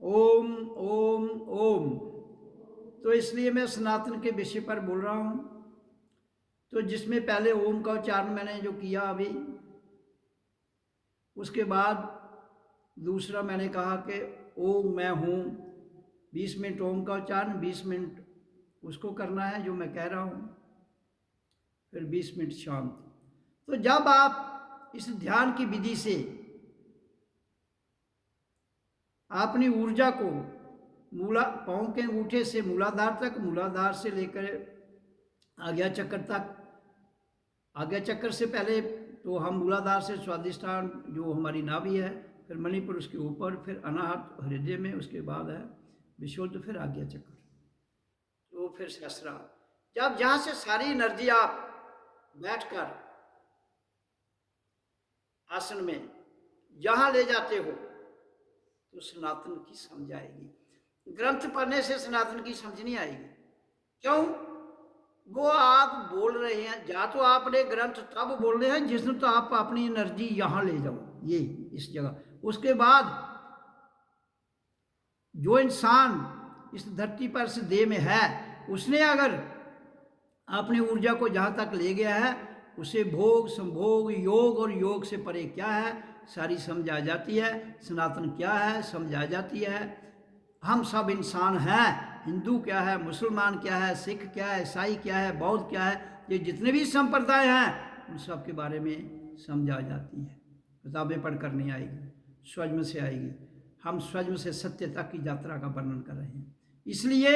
ओम ओम ओम। तो इसलिए मैं सनातन के विषय पर बोल रहा हूँ। तो जिसमें पहले ओम का उच्चारण मैंने जो किया अभी, उसके बाद दूसरा मैंने कहा कि ओम मैं हूँ। 20 मिनट ओम का उच्चारण, 20 मिनट उसको करना है जो मैं कह रहा हूँ, फिर 20 मिनट शांत। तो जब आप इस ध्यान की विधि से अपनी ऊर्जा को मूला पाँव के अंगूठे से मूलाधार तक, मूलाधार से लेकर आज्ञा चक्र तक, आज्ञा चक्र से पहले तो हम मूलाधार से स्वादिष्ठान जो हमारी नाभि है, फिर मणिपुर उसके ऊपर, फिर अनाहत हृदय में, उसके बाद है विशुद्ध, फिर आज्ञा चक्र, तो फिर सहस्रार। जब जहाँ से सारी एनर्जी आप बैठकर आसन में जहाँ ले जाते हो तो सनातन की समझ आएगी। ग्रंथ पढ़ने से सनातन की समझ नहीं आएगी। क्यों? वो आप बोल रहे हैं, या तो आपने ग्रंथ तब बोल रहे हैं जिसमें तो आप अपनी एनर्जी यहाँ ले जाओ, ये इस जगह। उसके बाद जो इंसान इस धरती पर इस देह में है, उसने अगर अपनी ऊर्जा को जहाँ तक ले गया है, उसे भोग संभोग योग और योग से परे क्या है सारी समझ आ जाती है। सनातन क्या है समझ आ जाती है। हम सब इंसान हैं। हिंदू क्या है, मुसलमान क्या है, सिख क्या है, ईसाई क्या है, बौद्ध क्या है, ये जितने भी संप्रदाय हैं उन सब के बारे में समझ आ जाती है। किताबें पढ़कर नहीं आएगी, स्वयं से आएगी। हम स्वयं से सत्य तक की यात्रा का वर्णन कर रहे हैं। इसलिए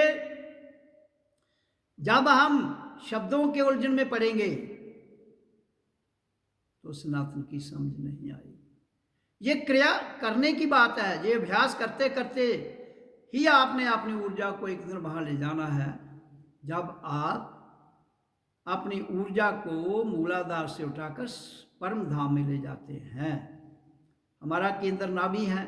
जब हम शब्दों के उलझन में पड़ेंगे तो सनातन की समझ नहीं आएगी। ये क्रिया करने की बात है। ये अभ्यास करते करते ही आपने अपनी ऊर्जा को एक दिन वहां ले जाना है। जब आप अपनी ऊर्जा को मूलाधार से उठाकर परम धाम में ले जाते हैं। हमारा केंद्र नाभि है।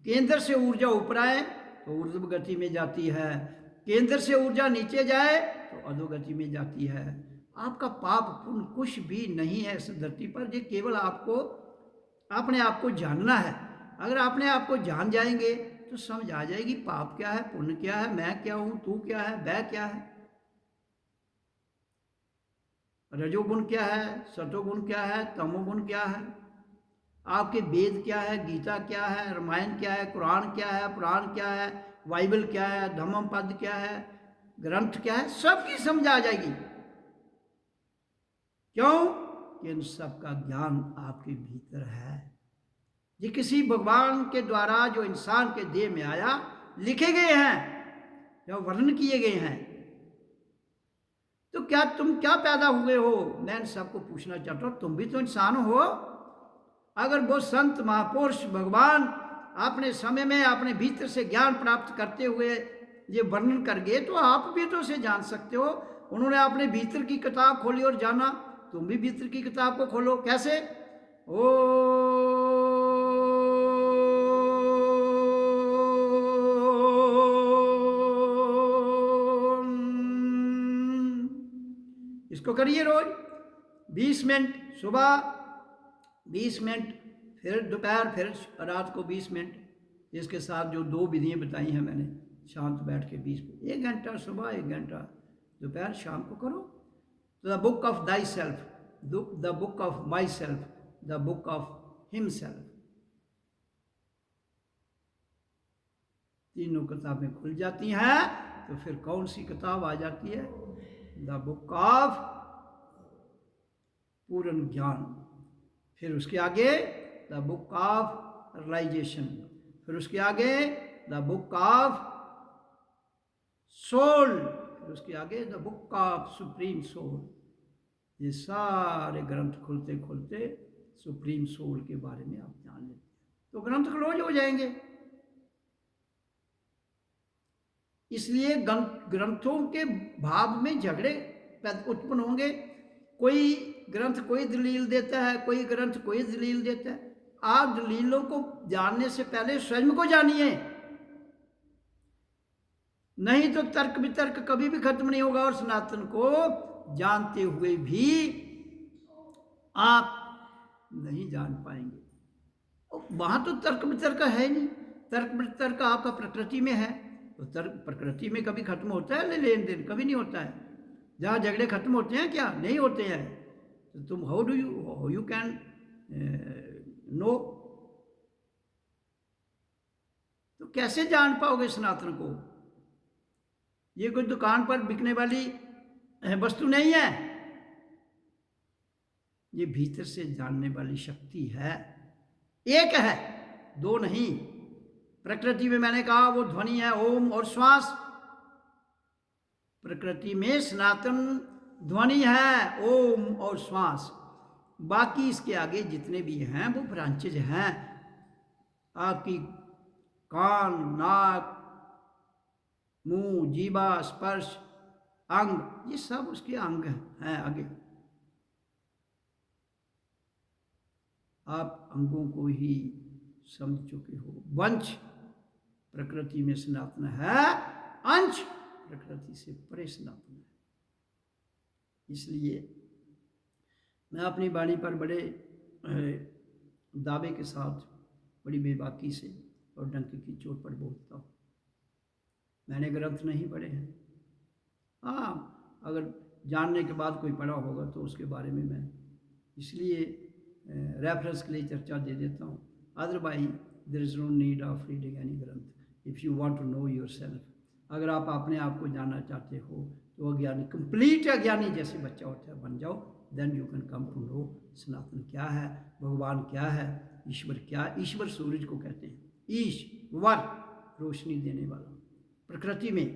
केंद्र से ऊर्जा ऊपर आए तो ऊर्ध्व गति में जाती है, केंद्र से ऊर्जा नीचे जाए तो अधोगति में जाती है। आपका पाप पुण्य कुछ भी नहीं है इस धरती पर। ये केवल आपको अपने आप को जानना है। अगर अपने आप को जान जाएंगे तो समझ आ जाएगी पाप क्या है, पुण्य क्या है, मैं क्या हूं, तू क्या है, वह क्या है, रजोगुण क्या है, सतोगुण क्या है, तमोगुण क्या है, आपके वेद क्या है, गीता क्या है, रामायण क्या है, कुरान क्या है, पुराण क्या है, बाइबल क्या है, धम्म पद क्या है, ग्रंथ क्या है, सबकी समझ आ जाएगी। क्यों? कि इन सब का ज्ञान आपके भीतर है। ये किसी भगवान के द्वारा जो इंसान के देह में आया लिखे गए हैं, जो वर्णन किए गए हैं। तो क्या तुम क्या पैदा हुए हो? मैं इन सबको पूछना चाहता हूं, तुम भी तो इंसान हो। अगर वो संत महापुरुष भगवान अपने समय में अपने भीतर से ज्ञान प्राप्त करते हुए ये वर्णन कर गए, तो आप भी तो उसे जान सकते हो। उन्होंने अपने भीतर की किताब खोली और जाना, तुम भी भीतर की किताब को खोलो। कैसे? ओ इसको करिए रोज 20 मिनट सुबह, 20 मिनट फिर दोपहर, फिर रात को 20 मिनट। इसके साथ जो 2 विधियां बताई हैं मैंने, शांत बैठ के 20 मिनट, 1 घंटा सुबह, 1 घंटा दोपहर, शाम को करो। The book of thy self, the book of my self, the book of him self, तीनों किताबें खुल जाती हैं। तो फिर कौन सी किताब आ जाती है? द बुक ऑफ पूर्ण ज्ञान। फिर उसके आगे द बुक ऑफ रियलाइजेशन, फिर उसके आगे द बुक ऑफ सोल, फिर उसके आगे the book of supreme soul. ये सारे ग्रंथ खुलते खुलते सुप्रीम सोल के बारे में आप जान लेते हैं, तो ग्रंथ क्लोज हो जाएंगे। इसलिए ग्रंथों के भाव में झगड़े उत्पन्न होंगे। कोई ग्रंथ कोई दलील देता है, कोई ग्रंथ कोई दलील देता है। आप दलीलों को जानने से पहले स्वयं को जानिए, नहीं तो तर्क वितर्क कभी भी खत्म नहीं होगा। और सनातन को जानते हुए भी आप नहीं जान पाएंगे। वहां तो तर्क वितर्क है नहीं। तर्क वितर्क आपका प्रकृति में है, तो तर्क प्रकृति में कभी खत्म होता है लेन देन? कभी नहीं होता है। जहाँ झगड़े खत्म होते हैं क्या? नहीं होते हैं। तो तुम हाउ यू कैन नो? तो कैसे जान पाओगे सनातन को? ये कोई दुकान पर बिकने वाली वस्तु नहीं है, ये भीतर से जानने वाली शक्ति है। एक है, दो नहीं। प्रकृति में मैंने कहा वो ध्वनि है, ओम और श्वास। प्रकृति में सनातन ध्वनि है, ओम और श्वास। बाकी इसके आगे जितने भी हैं वो ब्रांचेज हैं। आपकी कान, नाक, मुंह, जीवा, स्पर्श, अंग, ये सब उसके अंग हैं आगे। आप अंगों को ही समझ चुके हो। वंश प्रकृति में सनातन है, अंश प्रकृति से परे सनातन है। इसलिए मैं अपनी वाणी पर बड़े दावे के साथ, बड़ी बेबाकी से और डंक की चोट पर बोलता हूँ। मैंने ग्रंथ नहीं पढ़े हैं। हाँ, अगर जानने के बाद कोई पढ़ा होगा तो उसके बारे में मैं इसलिए रेफरेंस के लिए चर्चा दे देता हूँ। Otherwise there is no need of reading any ग्रंथ if you want to know yourself. अगर आप अपने आप को जानना चाहते हो तो अज्ञानी, कंप्लीट अज्ञानी जैसे बच्चा होता है बन जाओ, then you can come to know Sanatan क्या है, भगवान क्या है, ईश्वर क्या। ईश्वर सूरज को कहते हैं, ईश्वर रोशनी देने वाला प्रकृति में,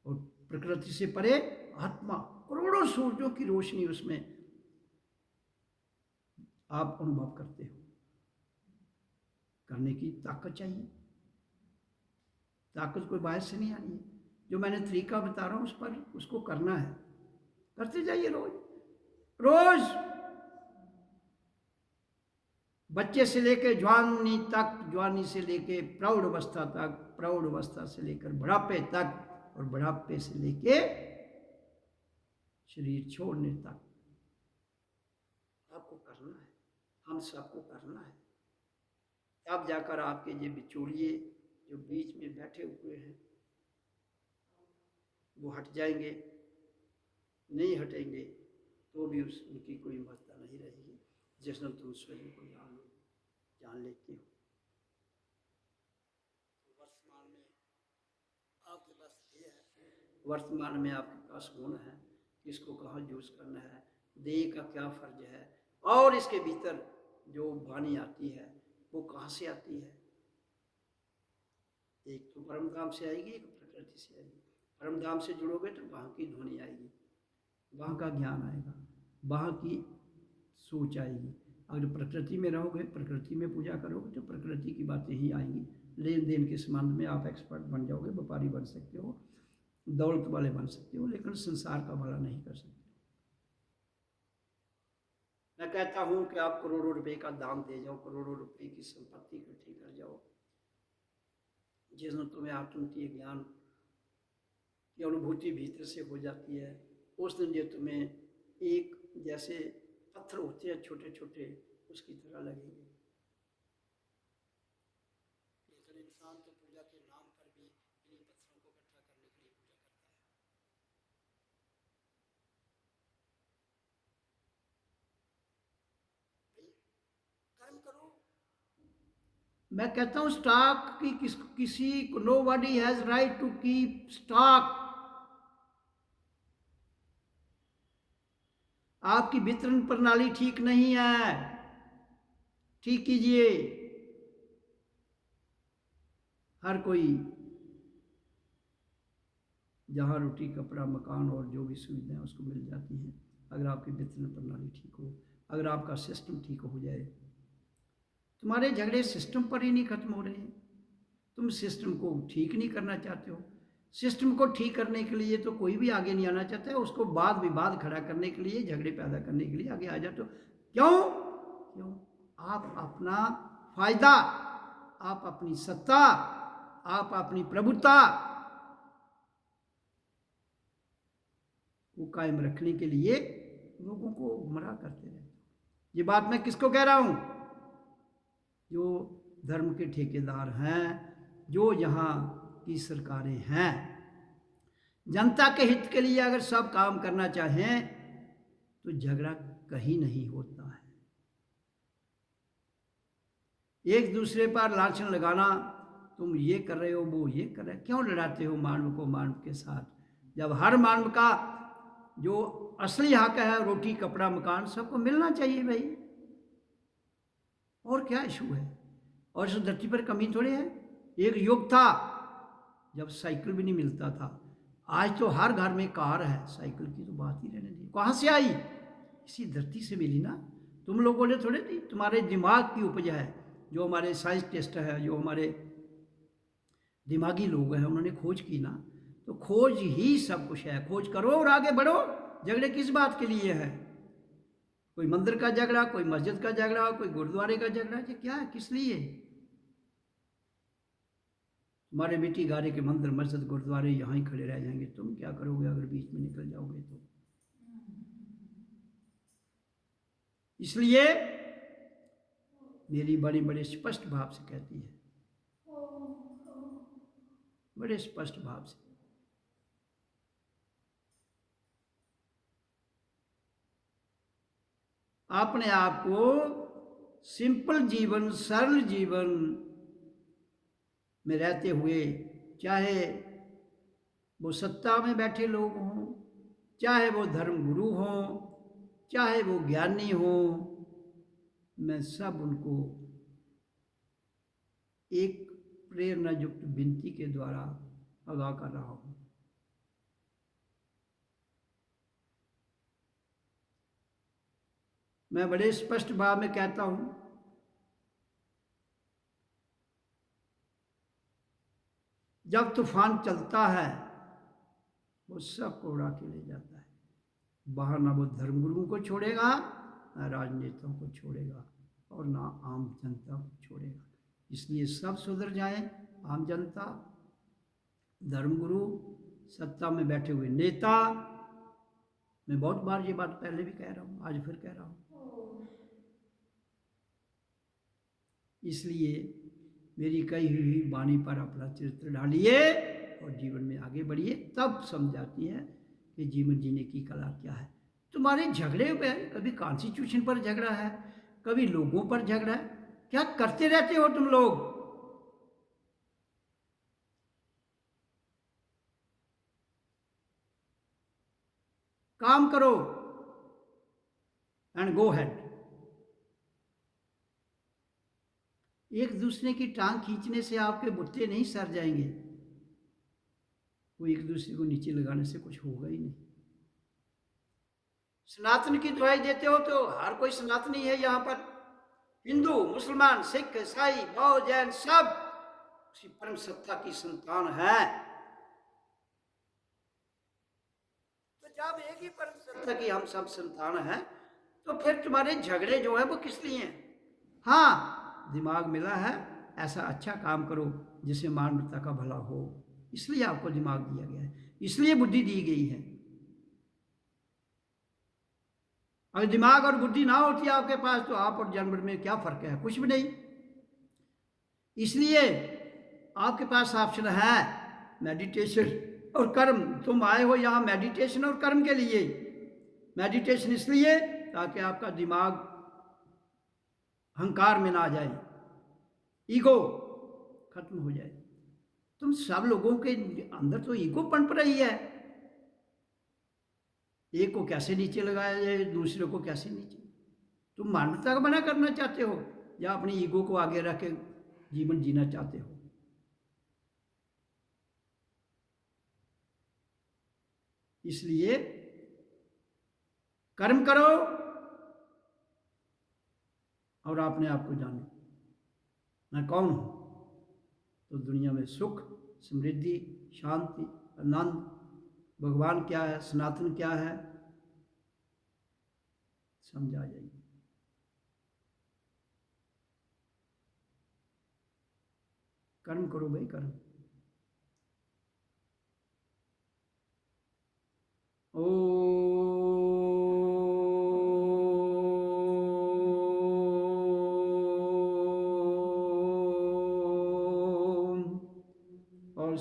और प्रकृति से परे आत्मा, करोड़ों सूरजों की रोशनी उसमें आप अनुभव करते हो। करने की ताकत चाहिए। ताकत कोई बाहर से नहीं आनी है। जो मैंने तरीका बता रहा हूँ उस पर उसको करना है। करते जाइए रोज रोज, बच्चे से लेकर जवानी तक, जवानी से लेकर प्रौढ़ अवस्था तक, प्रौढ़ अवस्था से लेकर बुढ़ापे तक, और बुढ़ापे से लेके शरीर छोड़ने तक आपको करना है। हम सबको करना है। तब जाकर आपके ये बिचौलिए जो बीच में बैठे हुए हैं वो हट जाएंगे। नहीं हटेंगे तो भी उनकी कोई महत्ता नहीं रहेगी, जिसने तुम स्वयं को जान लेते हो। तो वर्तमान में आपके पास ये है, वर्तमान में आपके पास गुण है, किसको कहाँ यूज करना है, देह का क्या फर्ज है, और इसके भीतर जो वाणी आती है वो कहाँ से आती है। एक तो परम धाम से आएगी, एक प्रकृति से आएगी। परम धाम से जुड़ोगे तो वहाँ की ध्वनि आएगी, वहाँ का ज्ञान आएगा, वहाँ की सोच आएगी। अगर प्रकृति में रहोगे, प्रकृति में पूजा करोगे तो प्रकृति की बातें ही आएंगी। लेन देन के संबंध में आप एक्सपर्ट बन जाओगे, व्यापारी बन सकते हो, दौलत वाले बन सकते हो, लेकिन संसार का भला नहीं कर सकते। मैं कहता हूँ कि आप करोड़ों रुपए का दाम दे जाओ, करोड़ों रुपए की संपत्ति इकट्ठी कर जाओ, जिस दिन तुम्हें आत्मतीय ज्ञान की अनुभूति भीतर से हो जाती है, उस दिन जो तुम्हें एक जैसे पत्थर होते हैं छोटे छोटे, उसकी तरह लगेंगे। लेकिन इंसान तो पूजा के नाम पर भी इन्हीं पत्थरों को इकट्ठा करने के लिए पूजा करता है। कर्म करो। मैं कहता हूँ स्टॉक की किसी nobody has right to keep stock. आपकी वितरण प्रणाली ठीक नहीं है, ठीक कीजिए। हर कोई जहाँ रोटी, कपड़ा, मकान और जो भी सुविधाएं उसको मिल जाती हैं, अगर आपकी वितरण प्रणाली ठीक हो, अगर आपका सिस्टम ठीक हो जाए। तुम्हारे झगड़े सिस्टम पर ही नहीं खत्म हो रहे हैं। तुम सिस्टम को ठीक नहीं करना चाहते हो। सिस्टम को ठीक करने के लिए तो कोई भी आगे नहीं आना चाहता है। उसको वाद विवाद खड़ा करने के लिए, झगड़े पैदा करने के लिए आगे आ जाते हो। क्यों? आप अपना फायदा, आप अपनी सत्ता, आप अपनी प्रभुता को कायम रखने के लिए लोगों को गुमराह करते रहते हो। ये बात मैं किसको कह रहा हूं? जो धर्म के ठेकेदार हैं, जो यहाँ की सरकारें हैं। जनता के हित के लिए अगर सब काम करना चाहें तो झगड़ा कहीं नहीं होता है। एक दूसरे पर लांछन लगाना, तुम ये कर रहे हो, वो ये कर रहे हो, क्यों लड़ाते हो मानव को मानव के साथ, जब हर मानव का जो असली हक है, रोटी कपड़ा मकान, सबको मिलना चाहिए भाई। और क्या इशू है? और इस धरती पर कमी थोड़ी है। एक युग था जब साइकिल भी नहीं मिलता था, आज तो हर घर में कार है, साइकिल की तो बात ही रहने दी। कहाँ से आई? इसी धरती से मिली ना, तुम लोगों ने थोड़े दी, तुम्हारे दिमाग की उपज है। जो हमारे साइंटिस्ट है, जो हमारे दिमागी लोग हैं, उन्होंने खोज की ना, तो खोज ही सब कुछ है। खोज करो और आगे बढ़ो। झगड़े किस बात के लिए है? कोई मंदिर का झगड़ा, कोई मस्जिद का झगड़ा, कोई गुरुद्वारे का झगड़ा, ये क्या है, किस लिए? तुम्हारे बेटी गारे के मंदिर मस्जिद गुरुद्वारे यहाँ ही खड़े रह जाएंगे, तुम क्या करोगे अगर बीच में निकल जाओगे तो? इसलिए मेरी बड़ी बड़े स्पष्ट भाव से कहती है, बड़े स्पष्ट भाव से, अपने आप को सिंपल जीवन, सरल जीवन में रहते हुए, चाहे वो सत्ता में बैठे लोग हों, चाहे वो धर्म गुरु हों, चाहे वो ज्ञानी हों, मैं सब उनको एक प्रेरणा युक्त विनती के द्वारा आगाह कर रहा हूं। मैं बड़े स्पष्ट भाव में कहता हूं, जब तूफान चलता है वो सबको उड़ा के ले जाता है। बाहर ना वो धर्मगुरुओं को छोड़ेगा, ना राजनेताओं को छोड़ेगा, और ना आम जनता को छोड़ेगा। इसलिए सब सुधर जाएं, आम जनता, धर्मगुरु, सत्ता में बैठे हुए नेता। मैं बहुत बार ये बात पहले भी कह रहा हूँ, आज फिर कह रहा हूँ। इसलिए मेरी कही हुई वाणी पर अपना चरित्र डालिए और जीवन में आगे बढ़िए, तब समझ आती है कि जीवन जीने की कला क्या है। तुम्हारे झगड़े पे, कभी कॉन्स्टिट्यूशन पर झगड़ा है, कभी लोगों पर झगड़ा है, क्या करते रहते हो तुम लोग? काम करो एंड गो हेड। एक दूसरे की टांग खींचने से आपके बुत्ते नहीं सर जाएंगे, वो एक दूसरे को नीचे लगाने से कुछ होगा ही नहीं। सनातन की दुहाई देते हो तो हर कोई सनातनी है यहाँ पर, हिंदू, मुसलमान, सिख, ईसाई, बौद्ध, जैन, सब उसी परम सत्ता की संतान है। तो जब एक ही परम सत्ता की हम सब संतान हैं, तो फिर तुम्हारे झगड़े जो है वो किस लिए हैं? हाँ, दिमाग मिला है, ऐसा अच्छा काम करो जिससे मानवता का भला हो, इसलिए आपको दिमाग दिया गया है, इसलिए बुद्धि दी गई है। अगर दिमाग और बुद्धि ना होती आपके पास तो आप और जानवर में क्या फर्क है? कुछ भी नहीं। इसलिए आपके पास ऑप्शन है मेडिटेशन और कर्म। तुम आए हो यहाँ मेडिटेशन और कर्म के लिए। मेडिटेशन इसलिए ताकि आपका दिमाग अहंकार में ना जाए, ईगो खत्म हो जाए। तुम सब लोगों के अंदर तो ईगो पनप रही है, एक को कैसे नीचे लगाया जाए, दूसरे को कैसे नीचे। तुम मानवता का बना करना चाहते हो या अपनी ईगो को आगे रख के जीवन जीना चाहते हो? इसलिए कर्म करो और अपने आप को जानो, मैं कौन हूं। तो दुनिया में सुख, समृद्धि, शांति, आनंद, भगवान क्या है, सनातन क्या है, समझ आ जाएगी। कर्म करो भाई, कर्म। ओ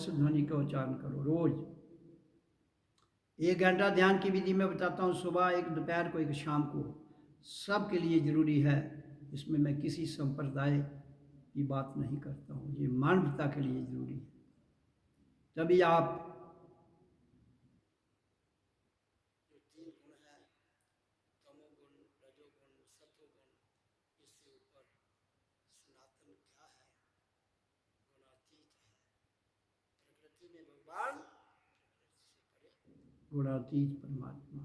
इस ध्वनि का उच्चारण करो रोज। 1 घंटा ध्यान की विधि मैं बताता हूँ, सुबह एक, दोपहर को एक, शाम को। सबके लिए जरूरी है, इसमें मैं किसी संप्रदाय की बात नहीं करता हूँ, ये मानवता के लिए जरूरी है। तभी आप जो 3 गुण है, तमोगुण, रजोगुण, सत्वगुण, इससे ऊपर सनातन क्या है, गुणातीत है। प्रकृति में भगवान, गुणातीत परमात्मा,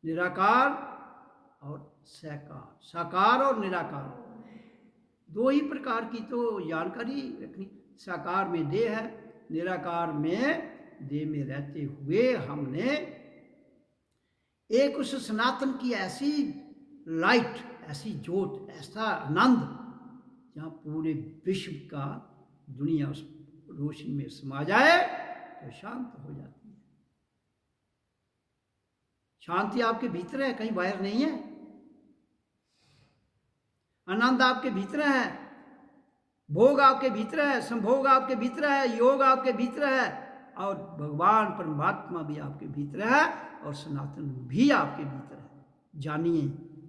निराकार और साकार, साकार और निराकार, 2 ही प्रकार की तो जानकारी रखनी। साकार में देह है, निराकार में देह में रहते हुए हमने एक उस सनातन की ऐसी लाइट, ऐसी ज्योत, ऐसा आनंद, जहाँ पूरे विश्व का दुनिया उस रोशनी में समा जाए तो शांत हो जाती है। शांति आपके भीतर है, कहीं बाहर नहीं है। आनंद आपके भीतर है, भोग आपके भीतर है, संभोग आपके भीतर है, योग आपके भीतर है, और भगवान परमात्मा भी आपके भीतर है, और सनातन भी आपके भीतर है। जानिए,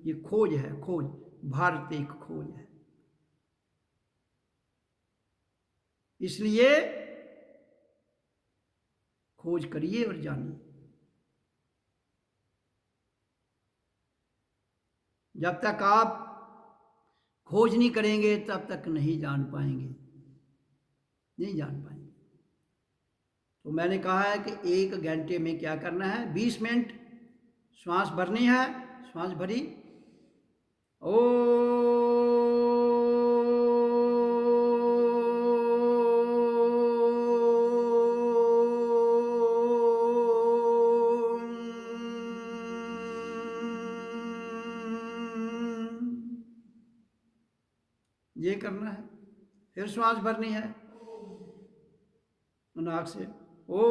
ये खोज है, खोज, भारत एक खोज है। इसलिए खोज करिए और जानिए। जब तक आप खोज नहीं करेंगे तब तक नहीं जान पाएंगे, नहीं जान पाएंगे। तो मैंने कहा है कि 1 घंटे में क्या करना है, 20 मिनट श्वास भरनी है। श्वास भरी, ओ ये करना है। फिर श्वास भरनी है नाक से, ओ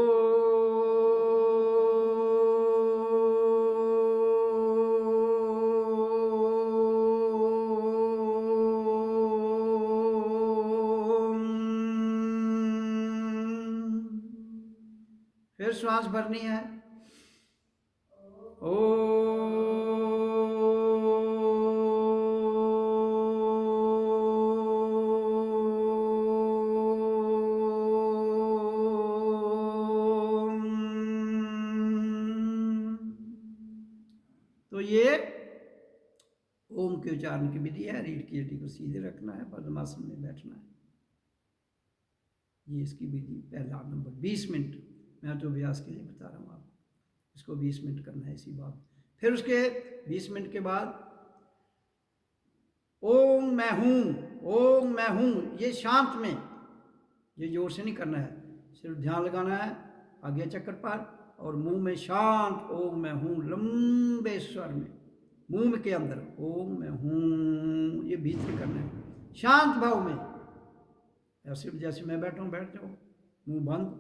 फिर श्वास भरनी है, ओ तो ये ओम के उच्चारण की विधि है। रीढ़ की हड्डी को सीधे रखना है, पद्मासन में बैठना है, ये इसकी विधि। पहला नंबर 20 मिनट, मैं तो अभ्यास के लिए बता रहा हूँ आपको, इसको 20 मिनट करना है इसी बात। फिर उसके 20 मिनट के बाद ओम मैं हूँ, ओम मैं हूँ, ये शांत में, ये जोर से नहीं करना है, सिर्फ ध्यान लगाना है आगे चक्कर पर, और मुंह में शांत ओम मैं हूँ, लंबे स्वर में, मुंह के अंदर ओम मैं हूँ, ये भीतर करना है शांत भाव में। ऐसे जैसे मैं बैठा हूँ बैठ जाओ, मुंह बंद।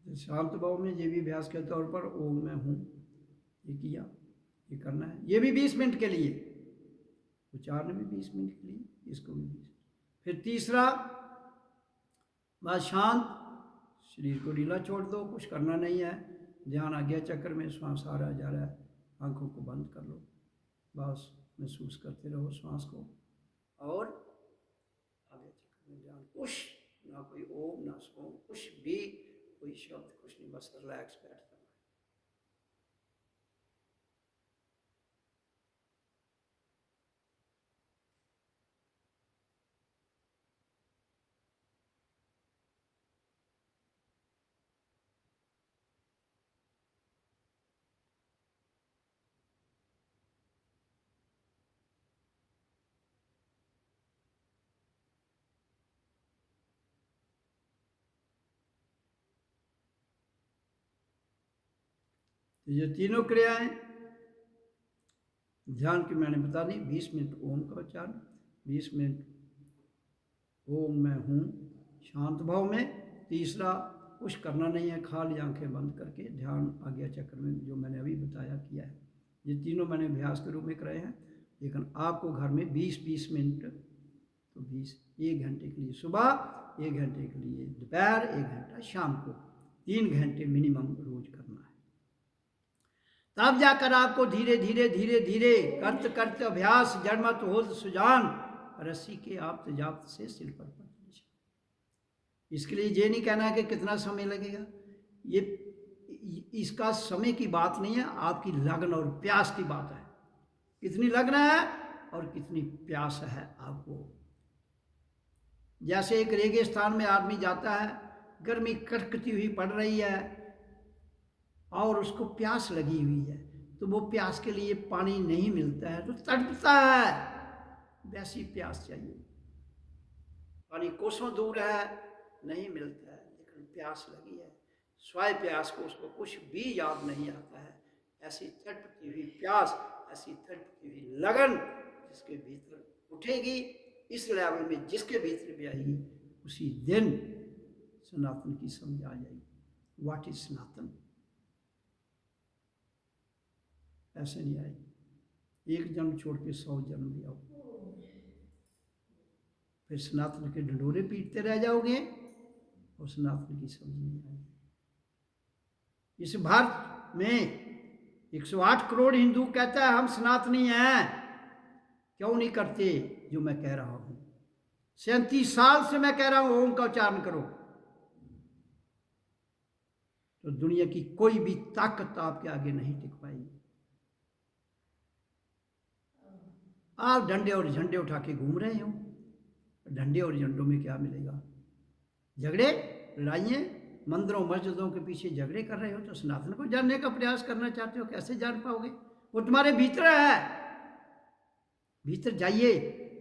शांत भाव में ये भी अभ्यास के तौर पर ओम मैं हूँ, ये किया, ये करना है, ये भी 20 मिनट के लिए, उच्चारण भी 20 मिनट के लिए, इसको भी 20। फिर तीसरा, बस शांत, शरीर को ढीला छोड़ दो, कुछ करना नहीं है, ध्यान आज्ञा चक्र में श्वास आ रहा जा रहा है, आंखों को बंद कर लो, बस महसूस करते रहो श्वास को, और आज्ञा चक्र में ध्यान, कुछ ना कोई ओम ना सोम, कुछ भी, कोई शब्द कुछ नहीं, बस रिलैक्स बैठ जाना है। तो ये तीनों क्रियाएं ध्यान की मैंने बता दी। 20 मिनट ओम का उच्चारण, 20 मिनट ओम मैं हूँ शांत भाव में। तीसरा कुछ करना नहीं है, खाली आंखें बंद करके ध्यान आज्ञा चक्र में जो मैंने अभी बताया किया है। ये तीनों मैंने अभ्यास के रूप में कराए हैं, लेकिन आपको घर में 20-20 मिनट, तो 20 1 घंटे के लिए सुबह, 1 घंटे के लिए दोपहर, 1 घंटा शाम को, 3 घंटे मिनिमम रोज करना है। तब जाकर आपको धीरे धीरे धीरे धीरे करते करते अभ्यास जड़मत होत सुजान रस्सी के आप जाप्त से सिर पर पड़। इसके लिए ये नहीं कहना है कि कितना समय लगेगा, ये इसका समय की बात नहीं है, आपकी लगन और प्यास की बात है। कितनी लगन है और कितनी प्यास है आपको। जैसे एक रेगिस्तान में आदमी जाता है, गर्मी कड़कती हुई पड़ रही है और उसको प्यास लगी हुई है, तो वो प्यास के लिए पानी नहीं मिलता है तो तड़पता है। वैसी प्यास चाहिए। पानी कोसों दूर है, नहीं मिलता है, लेकिन प्यास लगी है, स्वाय प्यास को उसको कुछ भी याद नहीं आता है। ऐसी तड़पती हुई प्यास, ऐसी तड़पती हुई लगन जिसके भीतर उठेगी, इस लेवल में जिसके भीतर भी आएगी, उसी दिन सनातन की समझ आ जाएगी। व्हाट इज सनातन? ऐसे नहीं आएगी। एक जन्म छोड़ के 100 जन्म भी आओ, फिर सनातन के ढंडोरे पीटते रह जाओगे और सनातन की समझ नहीं आएगी। इस भारत में 108 करोड़ हिंदू कहता है हम सनातनी हैं, क्यों नहीं करते जो मैं कह रहा हूं? 37 साल से मैं कह रहा हूं ओम का उच्चारण करो, तो दुनिया की कोई भी ताकत आपके आगे नहीं टिक पाएगी। आप डंडे और झंडे उठा के घूम रहे हो, डंडे और झंडों में क्या मिलेगा? झगड़े, लड़ाइयाँ, मंदिरों मस्जिदों के पीछे झगड़े कर रहे हो, तो सनातन को जानने का प्रयास करना चाहते हो, कैसे जान पाओगे? वो तुम्हारे भीतर है। भीतर जाइए,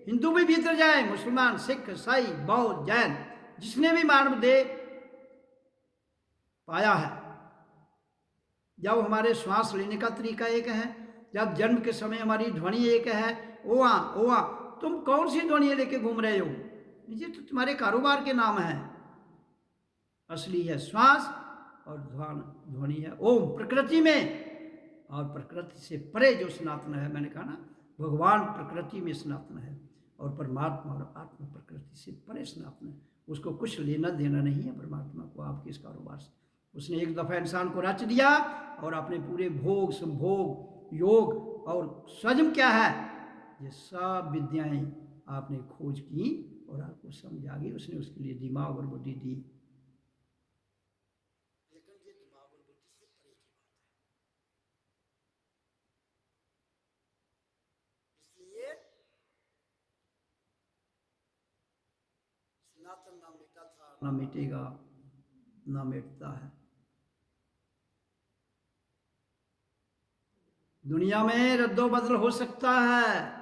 हिंदू भी भीतर जाए, मुसलमान, सिख, ईसाई, बौद्ध, जैन, जिसने भी मानव देह पाया है। जब हमारे श्वास लेने का तरीका एक है, जब जन्म के समय हमारी ध्वनि एक है, ओआ ओआ, तुम कौन सी ध्वनि लेके घूम रहे हो? ये तो तुम्हारे कारोबार के नाम है। असली है श्वास और ध्वनि है ओम प्रकृति में। और प्रकृति से परे जो सनातन है, मैंने कहा ना, भगवान प्रकृति में सनातन है और परमात्मा और आत्मा प्रकृति से परे सनातन है। उसको कुछ लेना देना नहीं है परमात्मा को आपके इस कारोबार से। उसने एक दफ़ा इंसान को रच दिया और अपने पूरे भोग, संभोग, योग और स्वजम क्या है, ये सब विद्याएं आपने खोज की और आपको समझ आ गई। उसने उसके लिए दिमाग और बुद्धि दी, लेकिन ये दिमाग और बुद्धि से परे की बात है। इसलिए सनातन ना मिटा था, ना मिटेगा, ना मिटता है। दुनिया में रद्दो बदल हो सकता है,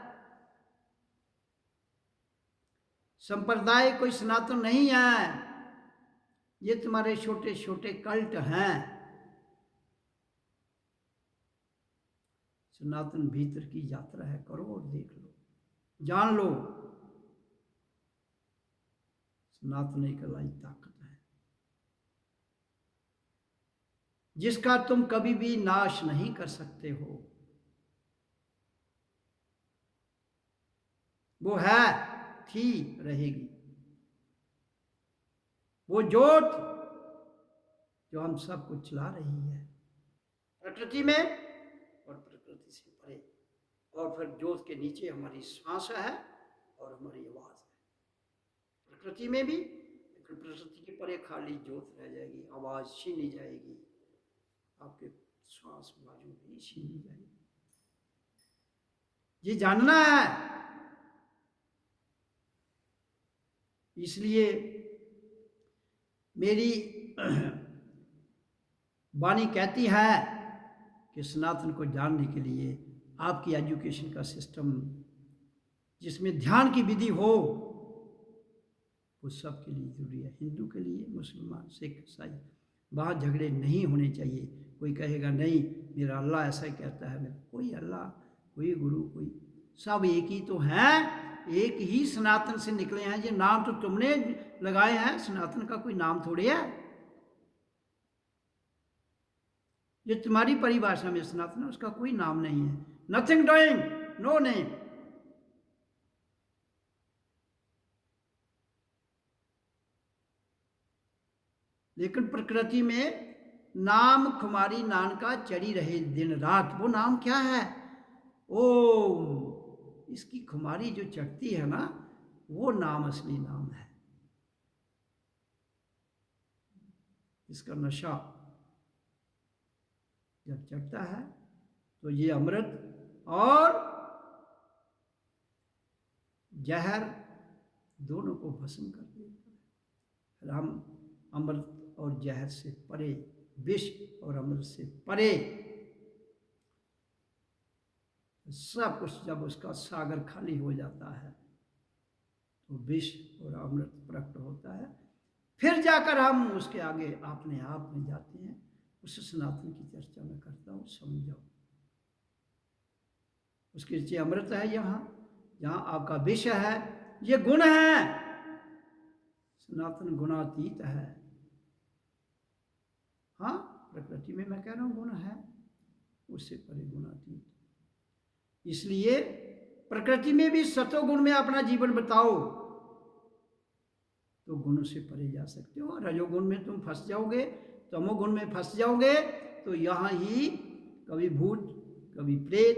संप्रदाय कोई सनातन नहीं है, ये तुम्हारे छोटे छोटे कल्ट हैं। सनातन भीतर की यात्रा है, करो और देख लो, जान लो। सनातन एक अलाई ताकत है जिसका तुम कभी भी नाश नहीं कर सकते हो। वो है, थी, रहेगी। वो ज्योत जो हम सब कुछ चला रही है प्रकृति में और प्रकृति से परे, और फिर ज्योत के नीचे हमारी श्वास है और हमारी आवाज है। प्रकृति में भी, लेकिन प्रकृति के परे खाली ज्योत रह जाएगी, आवाज छीनी जाएगी, आपके श्वास बाजू भी छीनी जाएगी। ये जानना है। इसलिए मेरी वाणी कहती है कि सनातन को जानने के लिए आपकी एजुकेशन का सिस्टम जिसमें ध्यान की विधि हो, वो सबके लिए जरूरी है। हिंदू के लिए, मुसलमान, सिख, ईसाई, वहाँ झगड़े नहीं होने चाहिए। कोई कहेगा नहीं मेरा अल्लाह ऐसा ही कहता है, मेरा कोई अल्लाह, कोई गुरु, कोई सब एक ही तो हैं, एक ही सनातन से निकले हैं। ये नाम तो तुमने लगाए हैं, सनातन का कोई नाम थोड़ी है। ये तुम्हारी परिभाषा में सनातन, उसका कोई नाम नहीं है। Nothing doing, no name. लेकिन प्रकृति में नाम खुमारी नानका चढ़ी रहे दिन रात। वो नाम क्या है? ओम। इसकी खुमारी जो चढ़ती है ना, वो नाम असली नाम है। इसका नशा जब चढ़ता है तो ये अमृत और जहर दोनों को भस्म कर देता है। राम अमृत और जहर से परे, विष और अमृत से परे सब कुछ। जब उसका सागर खाली हो जाता है तो विष और अमृत प्रकट होता है। फिर जाकर हम उसके आगे अपने आप में जाते हैं। उस सनातन की चर्चा में करता हूँ, समझो। उसके नीचे अमृत है, जहाँ आपका विष है, ये गुण है। सनातन गुणातीत है। हाँ, प्रकृति में मैं कह रहा हूँ गुण है, उससे परे गुणातीत। इसलिए प्रकृति में भी सतोगुण में अपना जीवन बताओ तो गुणों से परे जा सकते हो। रजोगुण में तुम फंस जाओगे, तमोगुण में फंस जाओगे तो यहाँ ही कभी भूत, कभी प्रेत,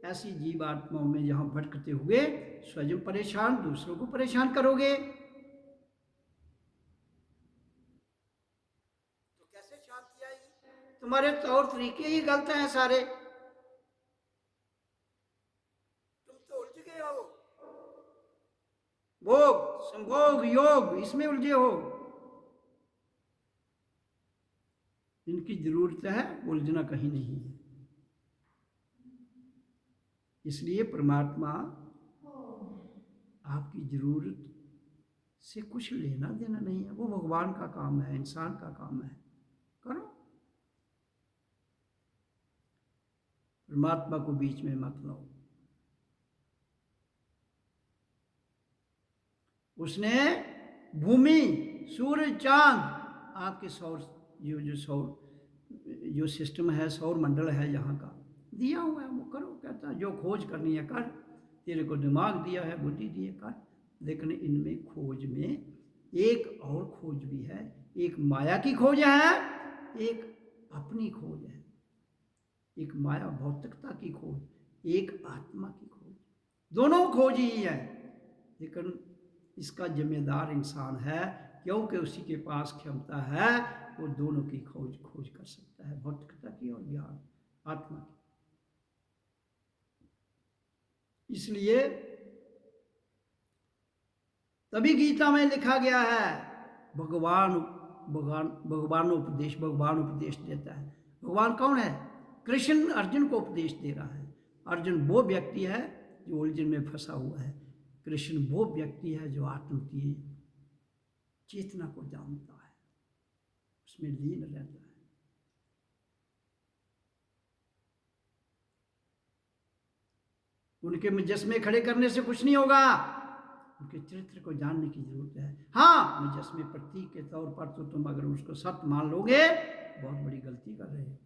ऐसी जीवात्माओं में यहाँ भटकते हुए स्वयं परेशान, दूसरों को परेशान करोगे। तो कैसे शांति आएगी? तुम्हारे तौर तरीके ही गलत हैं सारे। तुम तो उलझ गए हो, भोग संभोग योग, इसमें उलझे हो। इनकी जरूरत है, उलझना कहीं नहीं है। इसलिए परमात्मा आपकी जरूरत से कुछ लेना देना नहीं है। वो भगवान का काम है, इंसान का काम है, करो। परमात्मा को बीच में मत लाओ। उसने भूमि, सूर्य, चांद, आपके सौर, जो सौर जो सिस्टम है, सौर मंडल है यहाँ का, दिया हुआ है। वो करो, कहता है जो खोज करनी है कर। तेरे को दिमाग दिया है, बुद्धि दी है, कर। लेकिन इनमें खोज में एक और खोज भी है। एक माया की खोज है, एक अपनी खोज है। एक माया भौतिकता की खोज, एक आत्मा की खोज। दोनों खोज ही है, लेकिन इसका जिम्मेदार इंसान है, क्योंकि उसी के पास क्षमता है। वो दोनों की खोज कर सकता है, भौतिकता की और ज्ञान आत्मा की। इसलिए तभी गीता में लिखा गया है, भगवान उपदेश देता है। भगवान कौन है? कृष्ण अर्जुन को उपदेश दे रहा है। अर्जुन वो व्यक्ति है जो उलझन में फंसा हुआ है। कृष्ण वो व्यक्ति है जो आत्म की चेतना को जानता है, उसमें लीन रहता है। उनके मुजस्मे खड़े करने से कुछ नहीं होगा, उनके चरित्र को जानने की जरूरत है। हाँ, मुजस्मे प्रतीक के तौर पर तो तुम अगर उसको सत्य मान लोगे, बहुत बड़ी गलती कर रहे हो।